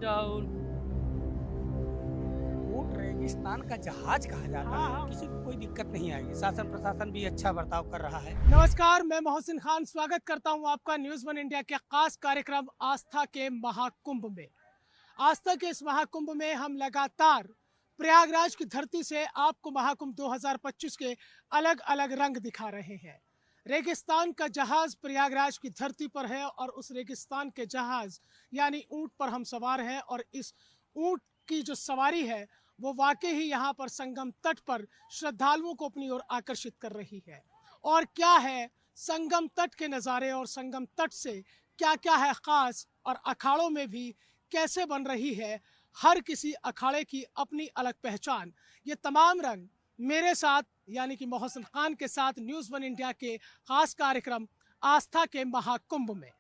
Down. ऊँट रेगिस्तान का जहाज कहा जाता हाँ, है। हाँ। किसी को कोई दिक्कत नहीं आएगी। शासन प्रशासन भी अच्छा बर्ताव कर रहा है। नमस्कार, मैं मोहसिन खान स्वागत करता हूं आपका न्यूज़ वन इंडिया के खास कार्यक्रम आस्था के महाकुंभ में। आस्था के इस महाकुंभ में हम लगातार प्रयागराज की धरती से आपको महाकुंभ 2025 के अलग-अलग रंग दिखा रहे हैं। रेगिस्तान का जहाज प्रयागराज की धरती पर है और उस रेगिस्तान के जहाज यानी ऊंट पर हम सवार हैं और इस ऊंट की जो सवारी है वो वाकई ही यहाँ पर संगम तट पर श्रद्धालुओं को अपनी ओर आकर्षित कर रही है। और क्या है संगम तट के नज़ारे और संगम तट से क्या क्या है ख़ास और अखाड़ों में भी कैसे बन रही है हर किसी अखाड़े की अपनी अलग पहचान। ये तमाम रंग मेरे साथ यानी कि मोहसिन खान के साथ न्यूज़ वन इंडिया के खास कार्यक्रम आस्था के महाकुंभ में।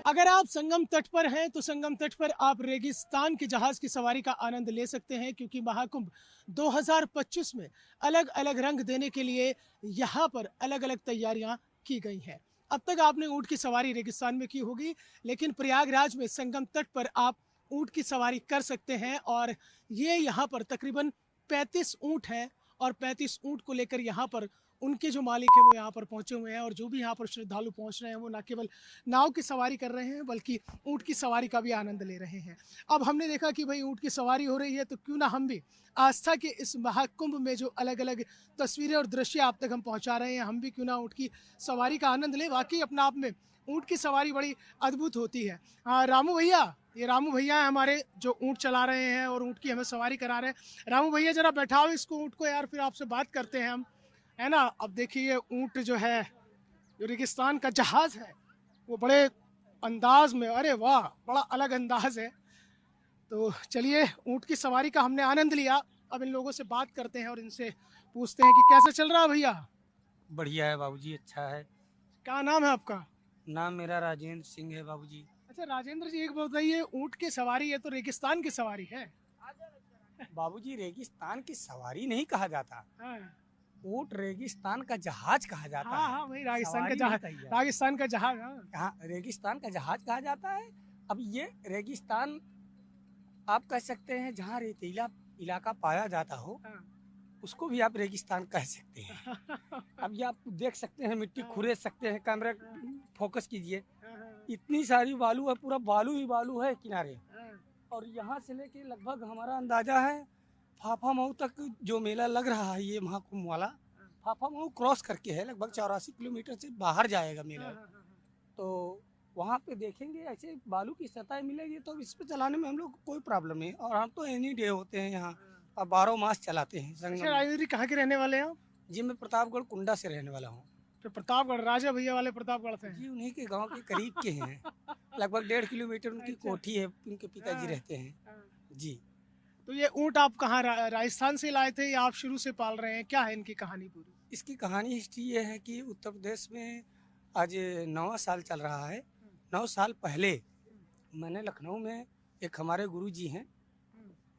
अगर आप संगम तट पर हैं तो संगम तट पर आप रेगिस्तान के जहाज की सवारी का आनंद ले सकते हैं क्योंकि महाकुंभ 2025 में अलग अलग रंग देने के लिए यहाँ पर अलग अलग तैयारियां की गई हैं। अब तक आपने ऊंट की सवारी रेगिस्तान में की होगी, लेकिन प्रयागराज में संगम तट पर आप ऊंट की सवारी कर सकते हैं और ये यहाँ पर तकरीबन 35 ऊंट हैं और 35 ऊंट को लेकर यहाँ पर उनके जो मालिक हैं वो यहाँ पर पहुँचे हुए हैं और जो भी यहाँ पर श्रद्धालु पहुँच रहे हैं वो न केवल नाव की सवारी कर रहे हैं बल्कि ऊँट की सवारी का भी आनंद ले रहे हैं। अब हमने देखा कि भाई ऊँट की सवारी हो रही है तो क्यों ना हम भी आस्था के इस महाकुंभ में जो अलग अलग तस्वीरें और दृश्य आप तक हम पहुँचा रहे हैं हम भी क्यों ना ऊँट की सवारी का आनंद लें। वाकई अपने आप में ऊँट की सवारी बड़ी अद्भुत होती है। रामू भैया, ये रामू भैया हैं हमारे जो ऊँट चला रहे हैं और ऊँट की हमें सवारी करा रहे हैं। रामू भैया जरा बैठाओ इसको ऊँट को यार, फिर आपसे बात करते हैं हम, है ना। अब देखिए ये ऊँट जो है, जो रेगिस्तान का जहाज है वो बड़े अंदाज में, अरे वाह बड़ा अलग अंदाज है। तो चलिए ऊँट की सवारी का हमने आनंद लिया, अब इन लोगों से बात करते हैं और इनसे पूछते हैं कि कैसे चल रहा है भैया। बढ़िया है बाबूजी, अच्छा है। क्या नाम है आपका? नाम मेरा राजेंद्र सिंह है बाबूजी। अच्छा राजेंद्र जी, एक बताइए, ऊँट की सवारी है तो रेगिस्तान की सवारी है? बाबूजी रेगिस्तान की सवारी नहीं कहा जाता। हाँ ऊँट रेगिस्तान का जहाज कहा जाता हाँ है। हाँ, वही राजस्थान का सवारी नहीं जहाज, कही जाती। राजस्थान का जहाज। हाँ हाँ, रेगिस्तान का जहाज कहा जाता है। अब ये रेगिस्तान आप कह सकते हैं जहाँ रेतीला इलाका पाया जाता हो हाँ उसको भी आप रेगिस्तान कह सकते हैं। अब ये आप देख सकते हैं, मिट्टी हाँ, खुरेद सकते हैं। कैमरा फोकस कीजिए, हाँ, इतनी सारी बालू है, पूरा बालू ही बालू है किनारे। हाँ, और यहाँ से लेके लगभग हमारा अंदाजा है फाफा मऊ तक जो मेला लग रहा है ये महाकुंभ वाला, फाफा मऊ क्रॉस करके है, लगभग 84 किलोमीटर से बाहर जाएगा मेला। हाँ, हाँ, तो वहाँ पे देखेंगे ऐसे बालू की सतह मिलेगी तो इस पे चलाने में हम लोग को कोई प्रॉब्लम नहीं। और हम तो एनी डे होते हैं यहाँ और 12 मास चलाते हैं अच्छा संगम में। राजेंद्र जी, कहाँ के रहने वाले हैं आप? जी मैं प्रतापगढ़ कुंडा से रहने वाला हूँ। तो प्रतापगढ़, राजा भैया वाले प्रतापगढ़ से जी हैं। उन्हीं के गांव के करीब के हैं। लगभग 1.5 किलोमीटर उनकी अच्छा। कोठी है, उनके पिताजी हाँ, रहते हैं। हाँ। जी तो ये ऊँट आप कहाँ राजस्थान से लाए थे या आप शुरू से पाल रहे हैं? क्या है इनकी कहानी पूरी? इसकी कहानी हिस्ट्री ये है कि उत्तर प्रदेश में आज 9वां साल चल रहा है। 9 साल पहले मैंने लखनऊ में एक हमारे गुरु जी हैं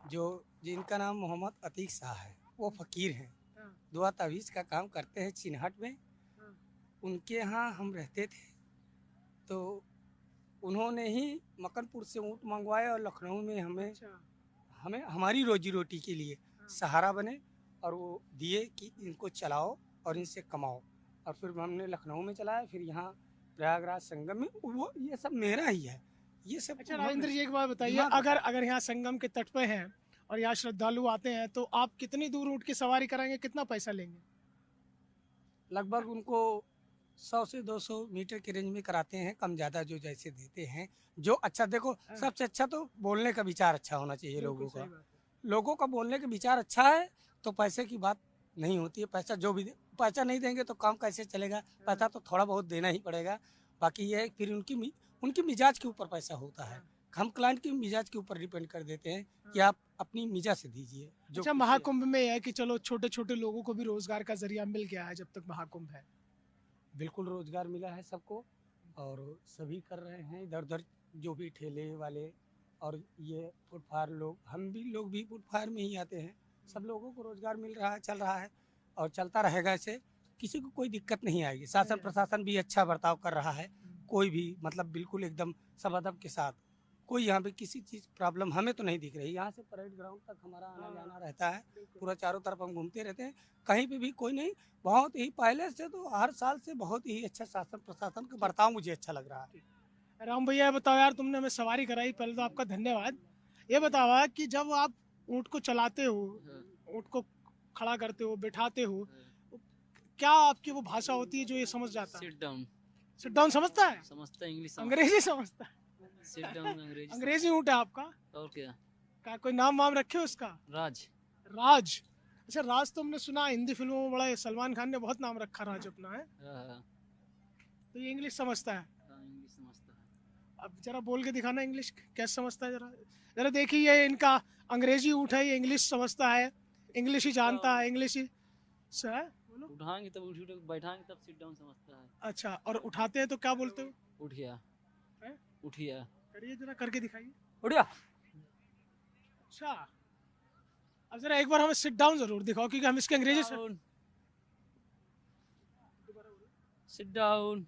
जो जिनका नाम मोहम्मद अतीक शाह है, वो फ़कीर हैं, हाँ, दुआ तावीज़ का काम करते हैं चिन्हट में। हाँ, उनके यहाँ हम रहते थे तो उन्होंने ही मकनपुर से ऊँट मंगवाए और लखनऊ में हमें अच्छा, हमें हमारी रोजी रोटी के लिए हाँ। सहारा बने और वो दिए कि इनको चलाओ और इनसे कमाओ। और फिर हमने लखनऊ में चलाया, फिर यहाँ प्रयागराज संगम में वो ये सब मेरा ही है। ये सब अच्छा उन्होंने राजेंद्र जी, एक बात बताइए, दिमाग अगर लगाया। अगर यहाँ संगम के तट पे हैं और यहाँ श्रद्धालु आते हैं तो आप कितनी दूर ऊँट की सवारी कराएंगे, कितना पैसा लेंगे? लगभग उनको 100 से 200 मीटर के रेंज में कराते हैं, कम ज़्यादा जो जैसे देते हैं। जो अच्छा देखो, हाँ, सबसे अच्छा तो बोलने का विचार अच्छा होना चाहिए बिल्कुल लोगों सही का। बात है। लोगों का बोलने का विचार अच्छा है तो पैसे की बात नहीं होती है। पैसा जो भी पैसा नहीं देंगे तो काम कैसे चलेगा? पैसा तो थोड़ा बहुत देना ही पड़ेगा। बाकी ये है कि फिर उनकी मिजाज के ऊपर पैसा होता है। हाँ, हम क्लाइंट की मिजाज के ऊपर डिपेंड कर देते हैं कि हाँ। आप अपनी मिजाज से दीजिए जो अच्छा, खुशी है। महाकुंभ में यह है कि चलो छोटे छोटे लोगों को भी रोजगार का जरिया मिल गया है जब तक महाकुंभ है। बिल्कुल रोजगार मिला है सबको और सभी कर रहे हैं इधर उधर जो भी ठेले वाले और ये फुटपाथ लोग, हम भी लोग भी फुटपाथ में ही आते हैं। सब लोगों को रोजगार मिल रहा है, चल रहा है। और चलता रहेगा ऐसे, किसी को कोई दिक्कत नहीं आएगी। शासन प्रशासन भी अच्छा बर्ताव कर रहा है, कोई भी मतलब बिल्कुल एकदम सब अदब के साथ, कोई यहाँ पे किसी चीज़ प्रॉब्लम हमें तो नहीं दिख रही। यहाँ से परेड ग्राउंड तक हमारा आना जाना रहता है, पूरा चारों तरफ हम घूमते रहते हैं, कहीं पे भी कोई नहीं। बहुत ही पहले से तो हर साल से बहुत ही अच्छा शासन प्रशासन का बर्ताव मुझे अच्छा लग रहा है। राम भैया बताओ यार, तुमने हमें सवारी कराई, पहले तो आपका धन्यवाद। ये बताओ कि जब आप ऊँट को चलाते हो, ऊँट को खड़ा करते हो, बिठाते हो, क्या आपकी वो भाषा होती है जो ये समझ जाता है? सिट डाउन सिट डाउन समझता है? समझता है, इंग्लिश अंग्रेजी समझता है? सिट डाउन अंग्रेजी अंग्रेजी ऊँट है आपका? और क्या? कोई नाम वाम रखे हो उसका? राज। राज। अच्छा, राज तो हमने सुना हिंदी फिल्मों में बड़ा है, सलमान खान ने बहुत नाम रखा राज अपना, है? हाँ, तो ये इंग्लिश समझता है? इंग्लिश समझता है। अब जरा बोल के दिखाना इंग्लिश कैसे समझता है, जरा जरा देखिए। ये इनका अंग्रेजी ऊँट है, ये इंग्लिश समझता है, इंग्लिश ही जानता है, इंग्लिश ही है। बोलो। उठाएंगे तब उठ बैठाएंगे तब सिट डाउन समझता है। अच्छा, और उठाते हैं तो क्या बोलते हो? उठ गया। हैं? उठ गया। करिए, जरा करके दिखाइए। उठ गया। अच्छा, अब जरा एक बार हमें सिट डाउन जरूर दिखाओ, क्योंकि हम इसके अंग्रेजी से सिट डाउन।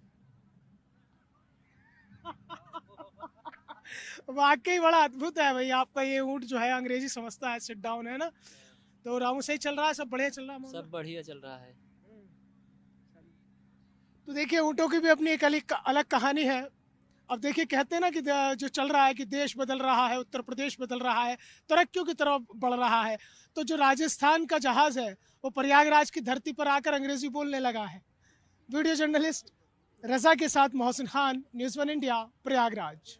वाकई बड़ा अद्भुत है भाई, आपका ये ऊँट जो है अंग्रेजी समझता है, सिट डाउन है ना। तो रामू सही चल रहा है, सब बढ़िया चल रहा है? सब बढ़िया चल रहा है। तो देखिए, ऊँटों की भी अपनी एक अलग कहानी है। अब देखिए, कहते हैं ना कि जो चल रहा है कि देश बदल रहा है, उत्तर प्रदेश बदल रहा है, तरक्कियों की तरफ बढ़ रहा है। तो जो राजस्थान का जहाज़ है वो प्रयागराज की धरती पर आकर अंग्रेजी बोलने लगा है। वीडियो जर्नलिस्ट रजा के साथ मोहसिन खान, न्यूज़ 1 इंडिया, प्रयागराज।